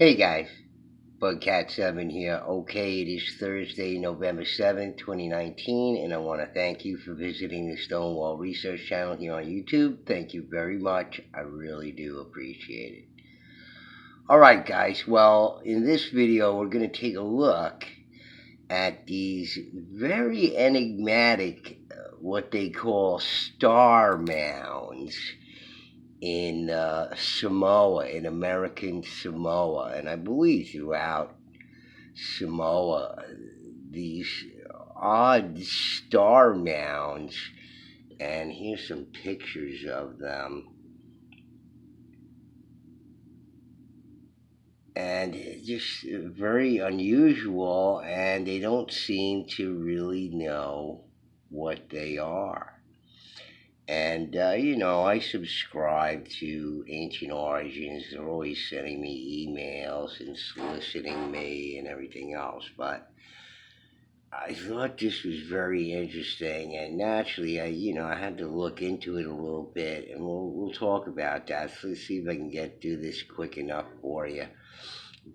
Hey guys, Bugcat7 here. Okay, it is Thursday, November 7th, 2019, and I want to thank you for visiting the Stonewall Research channel here on YouTube. Thank you very much. I really do appreciate it. Alright guys, well, in this video we're going to take a look at these very enigmatic, what they call star mounds in Samoa, in American Samoa, and I believe throughout Samoa, these odd star mounds, and here's some pictures of them. And just very unusual, and they don't seem to really know what they are. And, I subscribe to Ancient Origins. They're always sending me emails and soliciting me and everything else. But I thought this was very interesting. And naturally, I had to look into it a little bit. And we'll talk about that. So let's see if I can do this quick enough for you.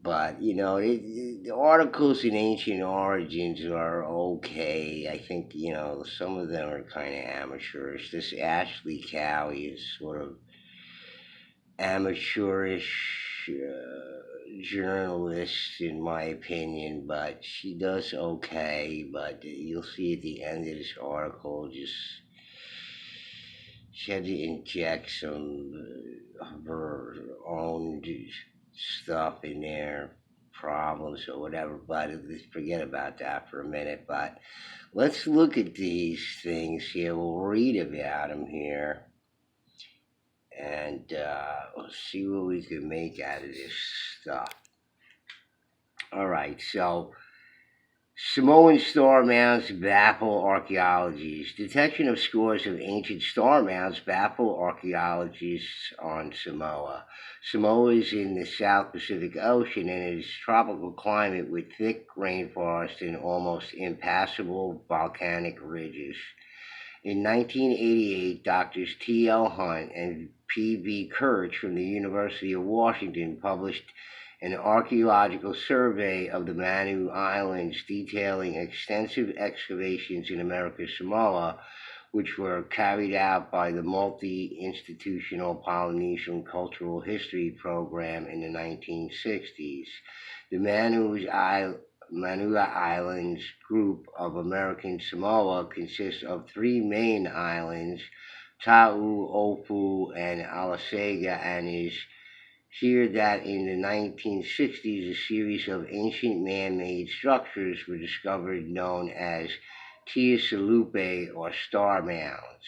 But, the articles in Ancient Origins are okay. I think, some of them are kind of amateurish. This Ashley Cowie is sort of amateurish journalist, in my opinion, but she does okay. But you'll see at the end of this article, she had to inject some of her own stuff in there, problems or whatever, but let's forget about that for a minute. But let's look at these things here. We'll read about them here, and we'll see what we can make out of this stuff. Alright, so Samoan star mounds baffle archaeologists. Detection of scores of ancient star mounds baffle archaeologists on Samoa. Samoa is in the South Pacific Ocean and it is a tropical climate with thick rainforest and almost impassable volcanic ridges. In 1988, doctors T.L. Hunt and P.V. Kirch from the University of Washington published an archaeological survey of the Manu Islands detailing extensive excavations in America's Samoa, which were carried out by the Multi-Institutional Polynesian Cultural History Program in the 1960s. The Manua Islands group of American Samoa consists of three main islands, Ta'u, Ofu, and Alasaga, and is here that in the 1960s a series of ancient man-made structures were discovered known as Tiasalupe or star mounds.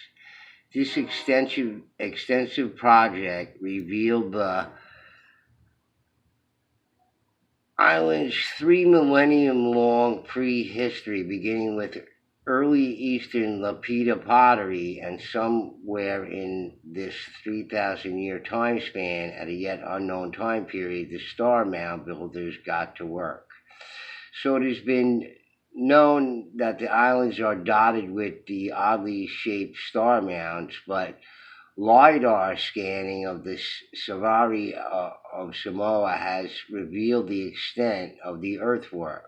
This extensive project revealed the island's 3 millennium-long prehistory, beginning with early Eastern Lapita pottery, and somewhere in this 3,000-year time span, at a yet unknown time period, the star mound builders got to work. So it has been known that the islands are dotted with the oddly shaped star mounds, but lidar scanning of the Savari of Samoa has revealed the extent of the earthworks.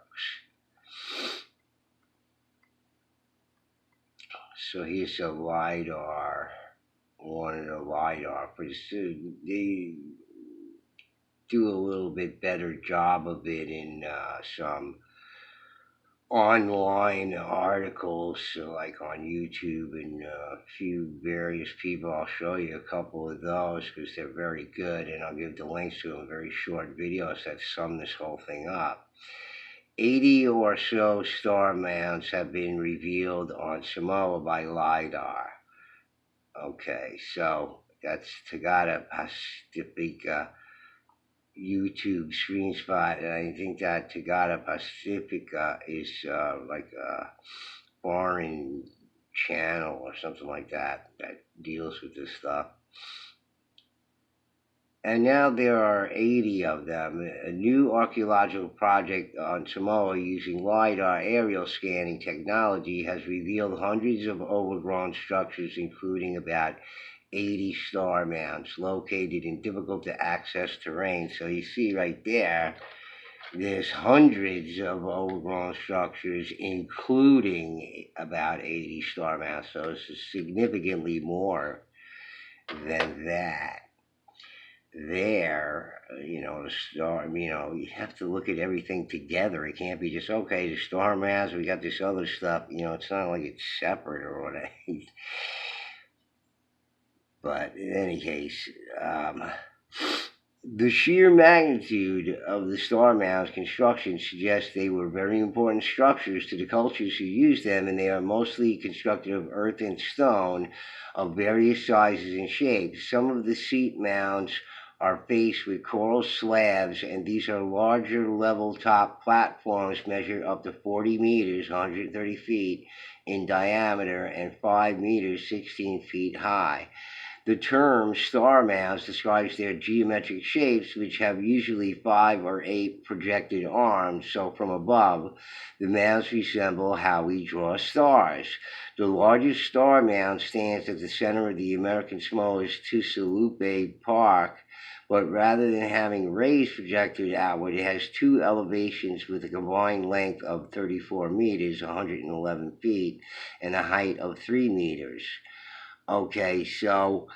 So here's a lidar, one of the lidar. They do a little bit better job of it in some online articles, so like on YouTube, and a few various people. I'll show you a couple of those because they're very good, and I'll give the links to them. Very short videos that sum this whole thing up. 80 or so star mounds have been revealed on Samoa by lidar. Okay, so that's Tagata Pacifica YouTube screenshot, and I think that Tagata Pacifica is like a foreign channel or something like that deals with this stuff. And now there are 80 of them. A new archaeological project on Samoa using lidar aerial scanning technology has revealed hundreds of overgrown structures, including about 80 star mounds located in difficult to access terrain. So you see right there, there's hundreds of overgrown structures, including about 80 star mounds. So it's significantly more than that. There, the star, you have to look at everything together. It can't be just, okay, the star mass, we got this other stuff, it's not like it's separate or whatever. But in any case, the sheer magnitude of the star mounds construction suggests they were very important structures to the cultures who used them, and they are mostly constructed of earth and stone of various sizes and shapes. Some of the seat mounds are faced with coral slabs, and these are larger level top platforms measured up to 40 meters, 130 feet in diameter, and 5 meters, 16 feet high. The term star mounds describes their geometric shapes, which have usually 5 or 8 projected arms. So from above, the mounds resemble how we draw stars. The largest star mound stands at the center of the American Samoa's Tusalupe Park, but rather than having rays projected outward, it has 2 elevations with a combined length of 34 meters, 111 feet, and a height of 3 meters. Okay, so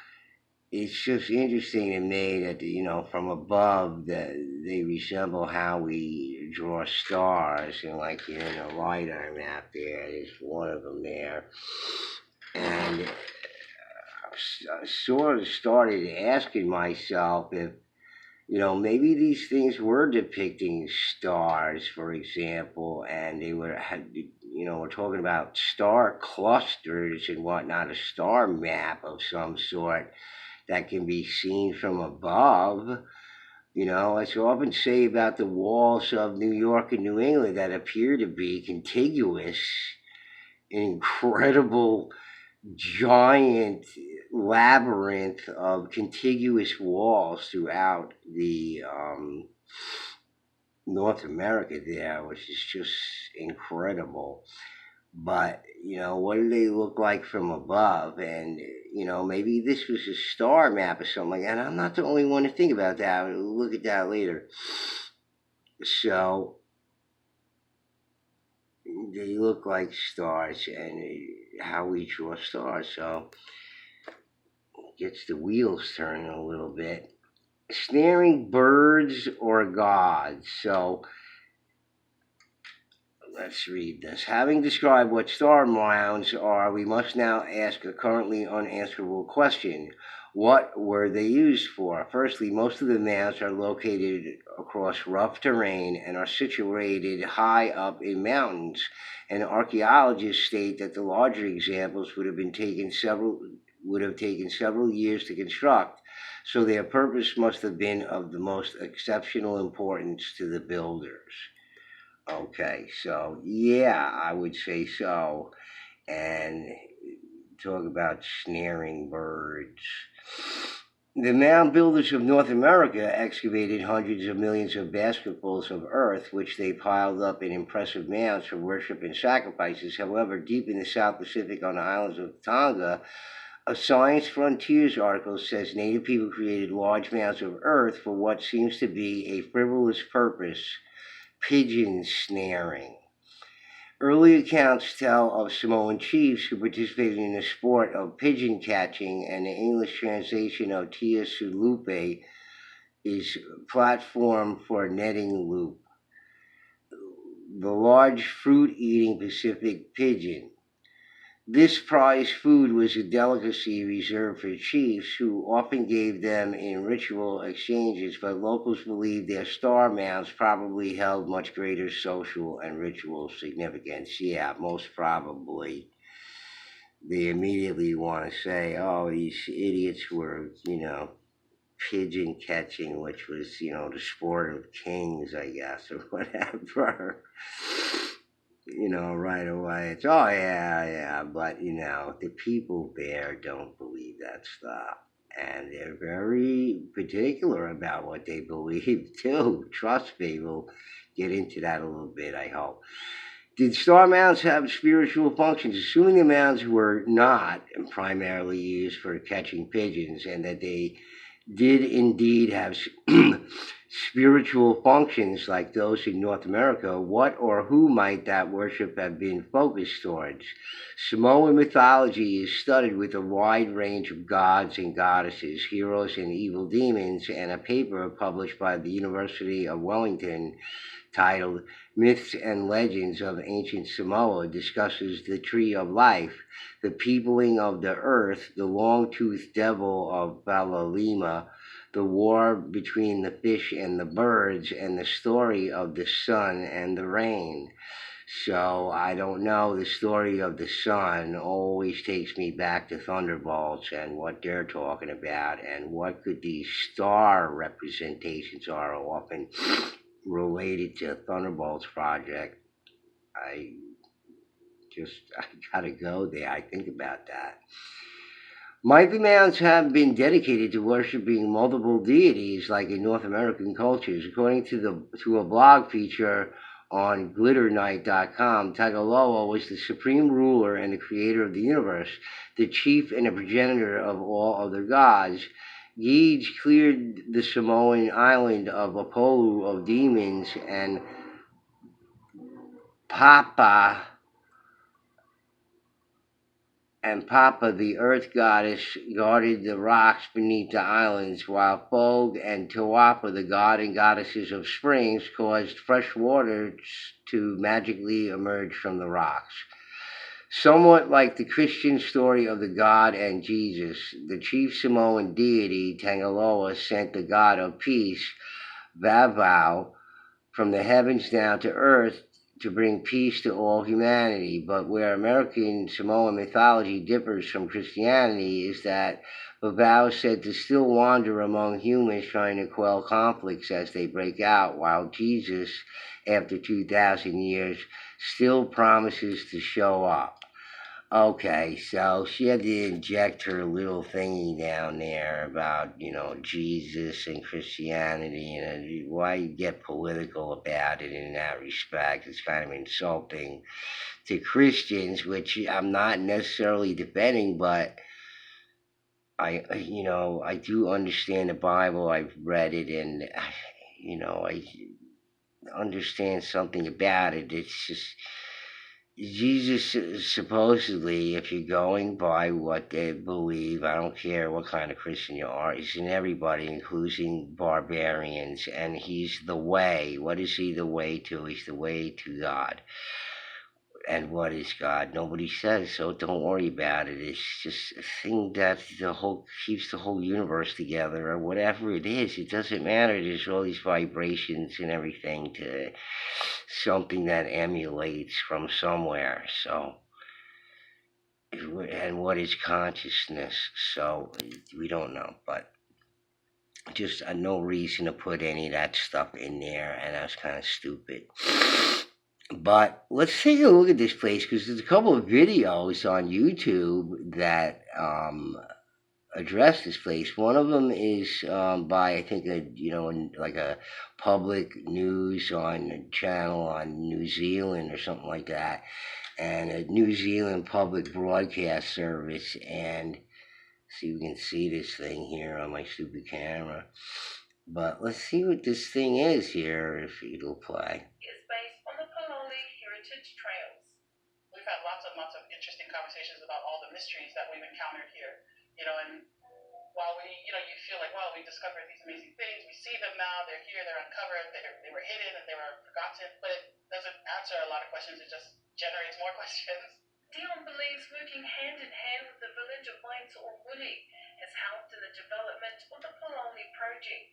it's just interesting to me that, from above, that they resemble how we draw stars, and like in the lidar map there's one of them there. And I sort of started asking myself if, maybe these things were depicting stars, for example, and they we're talking about star clusters and whatnot, a star map of some sort that can be seen from above. As you often say about the walls of New York and New England that appear to be contiguous, incredible, giant labyrinth of contiguous walls throughout the North America there, which is just incredible. But, what do they look like from above? And, maybe this was a star map or something like that. And I'm not the only one to think about that. We'll look at that later. So, they look like stars and how we draw stars. So, gets the wheels turning a little bit. Snaring birds or gods. So, let's read this. Having described what star mounds are, we must now ask a currently unanswerable question. What were they used for? Firstly, most of the mounds are located across rough terrain and are situated high up in mountains. And archaeologists state that the larger examples would have taken several years to construct, so their purpose must have been of the most exceptional importance to the builders. Okay, so yeah, I would say so. And talk about snaring birds. The mound builders of North America excavated hundreds of millions of basketfuls of earth, which they piled up in impressive mounds for worship and sacrifices. However, deep in the South Pacific on the islands of Tonga, a Science Frontiers article says native people created large mounds of earth for what seems to be a frivolous purpose: pigeon snaring. Early accounts tell of Samoan chiefs who participated in the sport of pigeon catching, and the English translation of Tia Sulupe is platform for netting loop. The large fruit-eating Pacific pigeon. This prized food was a delicacy reserved for chiefs, who often gave them in ritual exchanges, but locals believe their star mounds probably held much greater social and ritual significance. Yeah, most probably. They immediately want to say, oh, these idiots were, pigeon catching, which was, the sport of kings, I guess, or whatever. Right away. It's, oh, yeah, but, the people there don't believe that stuff. And they're very particular about what they believe, too. Trust me, we'll get into that a little bit, I hope. Did star mounds have spiritual functions? Assuming the mounds were not primarily used for catching pigeons and that they did indeed have spiritual functions like those in North America, what or who might that worship have been focused towards? Samoan mythology is studied with a wide range of gods and goddesses, heroes and evil demons, and a paper published by the University of Wellington titled Myths and Legends of Ancient Samoa discusses the Tree of Life, the peopling of the earth, the long-toothed devil of Balalima, the war between the fish and the birds, and the story of the sun and the rain. So I don't know. The story of the sun always takes me back to Thunderbolts and what they're talking about and what could these star representations are often related to Thunderbolts project. I I gotta go there. I think about that. Mighty mounds have been dedicated to worshiping multiple deities, like in North American cultures. According to a blog feature on glitternight.com, Tagaloa was the supreme ruler and the creator of the universe, the chief and the progenitor of all other gods. Gege cleared the Samoan island of Apollo of demons, and Papa Papa, the earth goddess, guarded the rocks beneath the islands, while Fog and Tawapa, the god and goddesses of springs, caused fresh water to magically emerge from the rocks. Somewhat like the Christian story of the God and Jesus, the chief Samoan deity, Tangaloa, sent the god of peace, Vavau, from the heavens down to earth to bring peace to all humanity. But where American Samoan mythology differs from Christianity is that Vavau is said to still wander among humans trying to quell conflicts as they break out, while Jesus, after 2,000 years, still promises to show up. Okay, so she had to inject her little thingy down there about, Jesus and Christianity, and why get political about it in that respect. It's kind of insulting to Christians, which I'm not necessarily defending, but I do understand the Bible. I've read it, and, I understand something about it. It's just Jesus supposedly, if you're going by what they believe, I don't care what kind of Christian you are, he's in everybody, including barbarians, and he's the way. What is he the way to? He's the way to God. And what is God? Nobody says, so don't worry about it. It's just a thing that the whole keeps the whole universe together, or whatever it is. It doesn't matter. There's all these vibrations and everything to something that emulates from somewhere. So, and what is consciousness? So we don't know, but just no reason to put any of that stuff in there, and that's kind of stupid. But let's take a look at this place because there's a couple of videos on YouTube that address this place. One of them is by I think like a public news on channel on New Zealand or something like that, and a New Zealand public broadcast service. And see, we can see this thing here on my stupid camera. But let's see what this thing is here, if it'll play. Is based on the Paloli Heritage Trails. We've had lots and lots of interesting conversations about all the mysteries that we've encountered here. And while you feel like, well, we discovered these amazing things, we see them now, they're here, they're uncovered, they were hidden and they were forgotten, but it doesn't answer a lot of questions, it just generates more questions. Dion believes working hand in hand with the village of Waitangi has helped in the development of the Paloli project.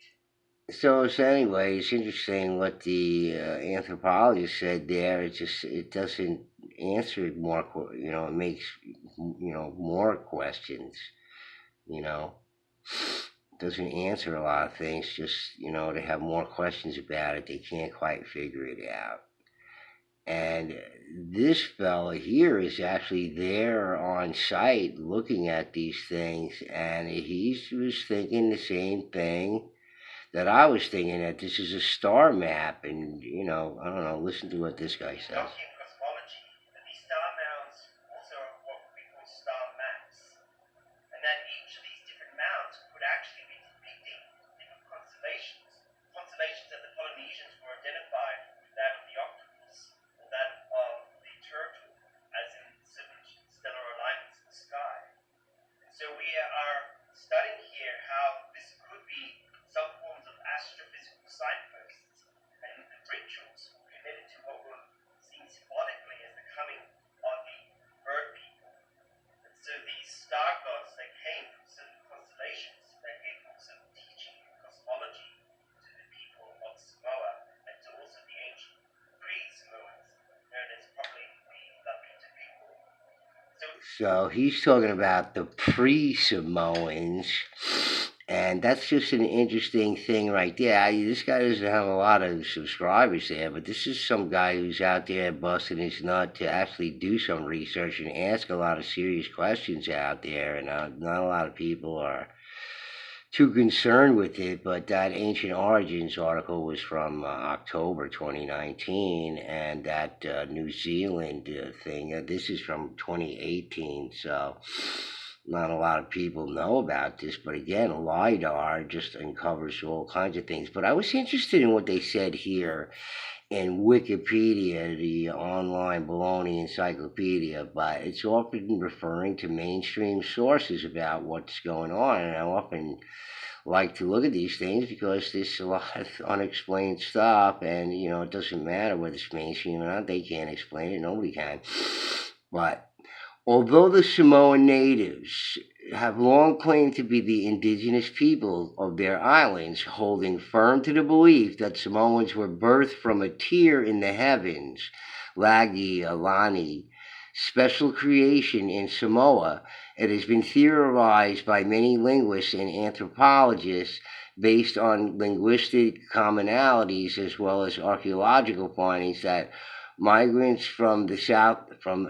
So anyway, it's interesting what the anthropologist said there. It doesn't answer more. It makes more questions. It doesn't answer a lot of things. Just they have more questions about it. They can't quite figure it out. And this fella here is actually there on site looking at these things, and he was thinking the same thing that I was thinking, that this is a star map, and I don't know. Listen to what this guy says. So he's talking about the pre-Samoans, and that's just an interesting thing right there. This guy doesn't have a lot of subscribers there, but this is some guy who's out there busting his nut to actually do some research and ask a lot of serious questions out there, and not a lot of people are too concerned with it. But that Ancient Origins article was from October 2019, and that New Zealand thing, this is from 2018. So not a lot of people know about this. But again, lidar just uncovers all kinds of things. But I was interested in what they said here in Wikipedia, the online baloney encyclopedia, but it's often referring to mainstream sources about what's going on. And I often like to look at these things because there's a lot of unexplained stuff, and it doesn't matter whether it's mainstream or not. They can't explain it. Nobody can. But although the Samoan natives have long claimed to be the indigenous people of their islands, holding firm to the belief that Samoans were birthed from a tear in the heavens, Lagi Alani, special creation in Samoa, it has been theorized by many linguists and anthropologists based on linguistic commonalities as well as archaeological findings that migrants from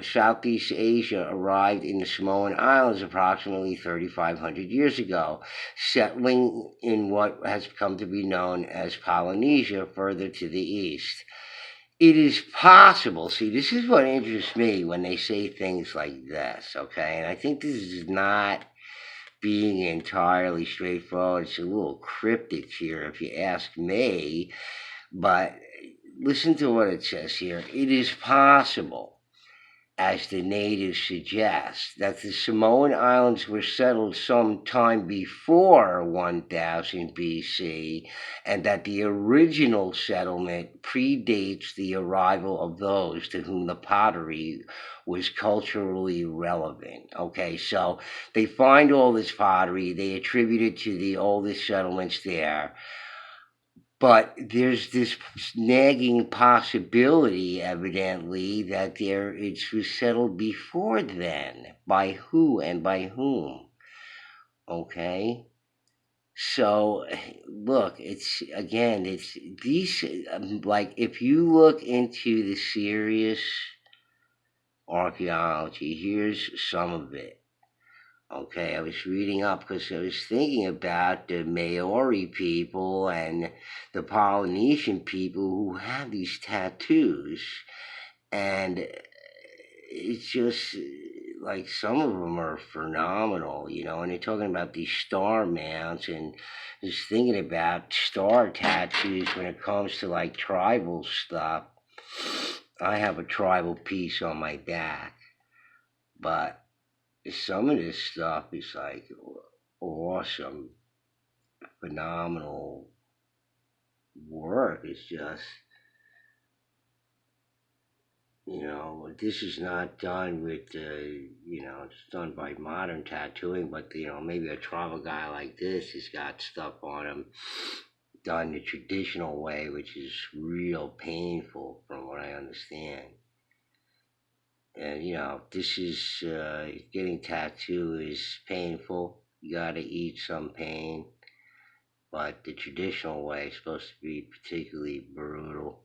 Southeast Asia arrived in the Samoan Islands approximately 3,500 years ago, settling in what has come to be known as Polynesia further to the east. It is possible. See, this is what interests me when they say things like this, okay? And I think this is not being entirely straightforward. It's a little cryptic here, if you ask me. But listen to what it says here. It is possible, as the natives suggest, that the Samoan Islands were settled some time before 1000 BC, and that the original settlement predates the arrival of those to whom the pottery was culturally relevant. Okay, so they find all this pottery, they attribute it to the oldest settlements there, but there's this nagging possibility, evidently, that it was settled before then. By who and by whom? Okay? So, look, it's these, like, if you look into the serious archaeology, here's some of it. Okay, I was reading up because I was thinking about the Maori people and the Polynesian people who have these tattoos, and it's just like some of them are phenomenal. And they're talking about these star mounts, and just thinking about star tattoos when it comes to like tribal stuff. I have a tribal piece on my back, but some of this stuff is like awesome, phenomenal work. It's just, this is not done with, it's done by modern tattooing, but, maybe a tribal guy like this has got stuff on him done the traditional way, which is real painful from what I understand. And, this is, getting tattoo is painful. You gotta eat some pain. But the traditional way is supposed to be particularly brutal.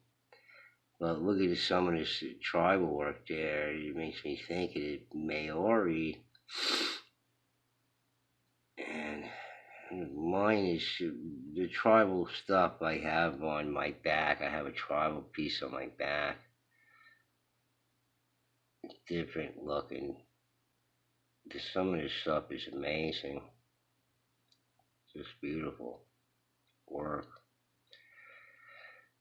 But look at some of this tribal work there. It makes me think of the Maori. And mine is the tribal stuff I have on my back. I have a tribal piece on my back. Different looking. Some of this stuff is amazing. Just beautiful work.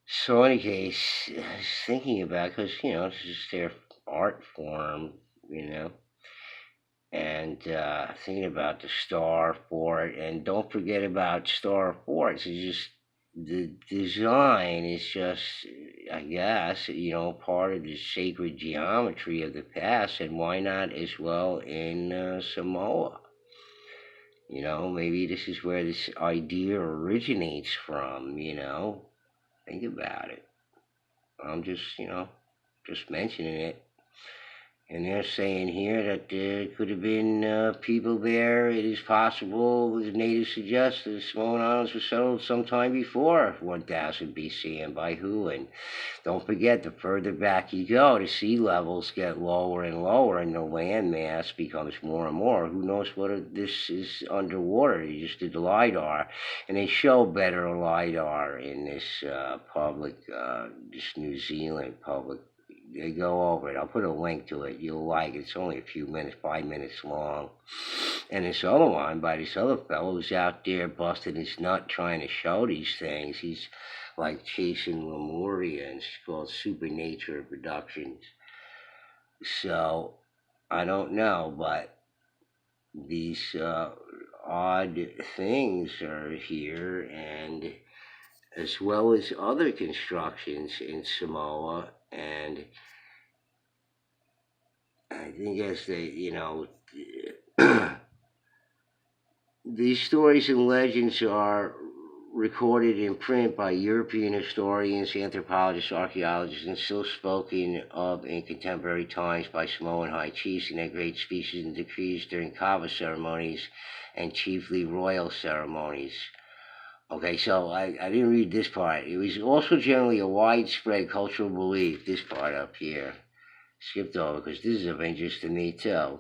So, in any case, I was thinking about, because, it's just their art form, you know, and thinking about the Star Fort, and don't forget about Star Forts. It's just the design is just, I guess, part of the sacred geometry of the past, and why not as well in Samoa? Maybe this is where this idea originates from. Think about it. I'm just mentioning it. And they're saying here that there could have been people there. It is possible, the natives suggest, that the Samoan Islands were settled sometime before 1000 BC, and by who? And don't forget, the further back you go, the sea levels get lower and lower, and the land mass becomes more and more. Who knows what this is underwater? They just did the lidar, and they show better lidar in this this New Zealand public. They go over it. I'll put a link to it. You'll like it. It's only a few minutes, 5 minutes long. And this other one by this other fellow who's out there busting his nut trying to show these things. He's like chasing Lemurians. It's called Supernature Productions. So I don't know, but these odd things are here, and as well as other constructions in Samoa. And I think as these stories and legends are recorded in print by European historians, anthropologists, archaeologists, and still spoken of in contemporary times by Samoan high chiefs in their great speeches and decrees during kava ceremonies and chiefly royal ceremonies. Okay, so I didn't read this part. It was also generally a widespread cultural belief, this part up here. Skipped over because this is of interest to me too.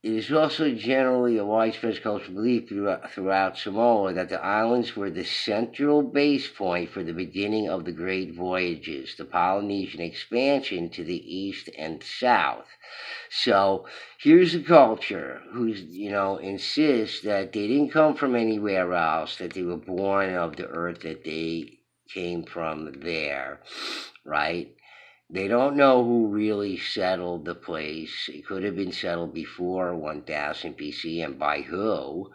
It is also generally a widespread cultural belief throughout Samoa that the islands were the central base point for the beginning of the Great Voyages, the Polynesian expansion to the east and south. So here's a culture who's, insists that they didn't come from anywhere else, that they were born of the earth, that they came from there, right? They don't know who really settled the place. It could have been settled before 1000 BC, and by who.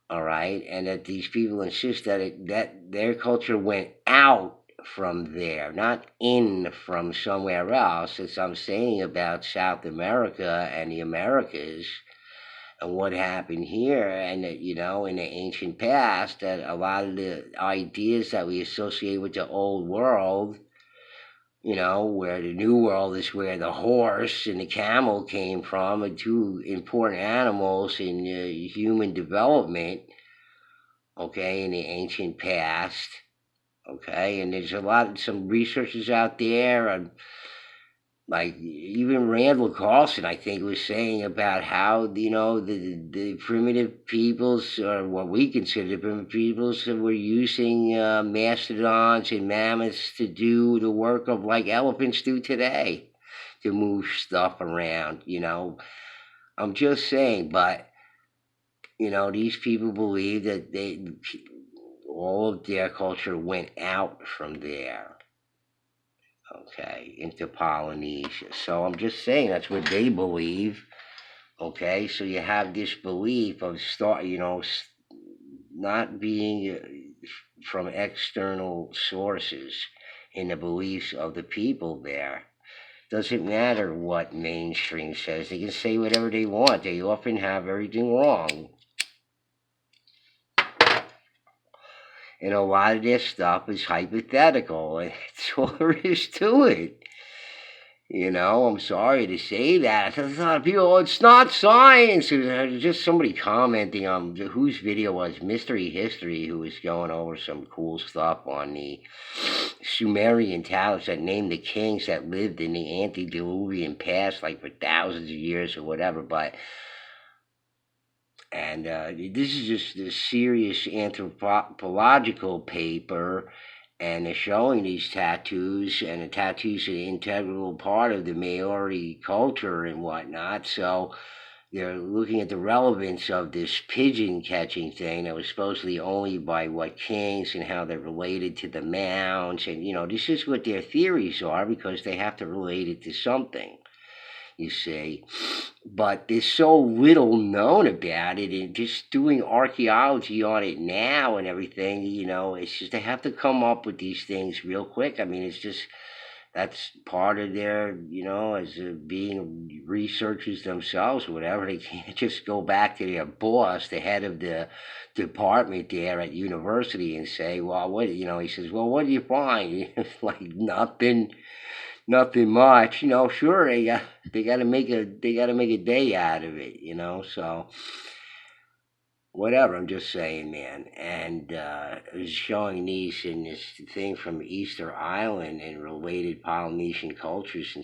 All right, and that these people insist that their culture went out from there, not in from somewhere else. As I'm saying about South America and the Americas and what happened here, and that in the ancient past, that a lot of the ideas that we associate with the old world, where the New World is where the horse and the camel came from, and two important animals in human development, okay, in the ancient past, okay, and there's some researchers out there, like even Randall Carlson, I think, was saying about how the primitive peoples, or what we consider the primitive peoples, were using mastodons and mammoths to do the work of like elephants do today, to move stuff around. I'm just saying, but these people believe that all of their culture went out from there, okay, into Polynesia. So I'm just saying that's what they believe. Okay, so you have this belief of not being from external sources in the beliefs of the people there. Doesn't matter what mainstream says. They can say whatever they want. They often have everything wrong. And a lot of their stuff is hypothetical. And that's all there is to it. I'm sorry to say that. A lot of people, it's not science. It was just somebody commenting on whose video was Mystery History, who was going over some cool stuff on the Sumerian tablets that named the kings that lived in the antediluvian past, like for thousands of years or whatever. And this is just a serious anthropological paper, and they're showing these tattoos, and the tattoos are an integral part of the Maori culture and whatnot. So they're looking at the relevance of this pigeon catching thing that was supposedly only by what kings, and how they're related to the Mounds. And this is what their theories are, because they have to relate it to something, you see. But there's so little known about it, and just doing archaeology on it now and everything, it's just they have to come up with these things real quick. I mean, it's just, that's part of their, as being researchers themselves or whatever. They can't just go back to their boss, the head of the department there at university, and say, well, what, he says, well, what do you find? It's like nothing. Nothing much, Sure, they gotta make a day out of it. So whatever. I'm just saying, man. And it was showing these and this thing from Easter Island and related Polynesian cultures and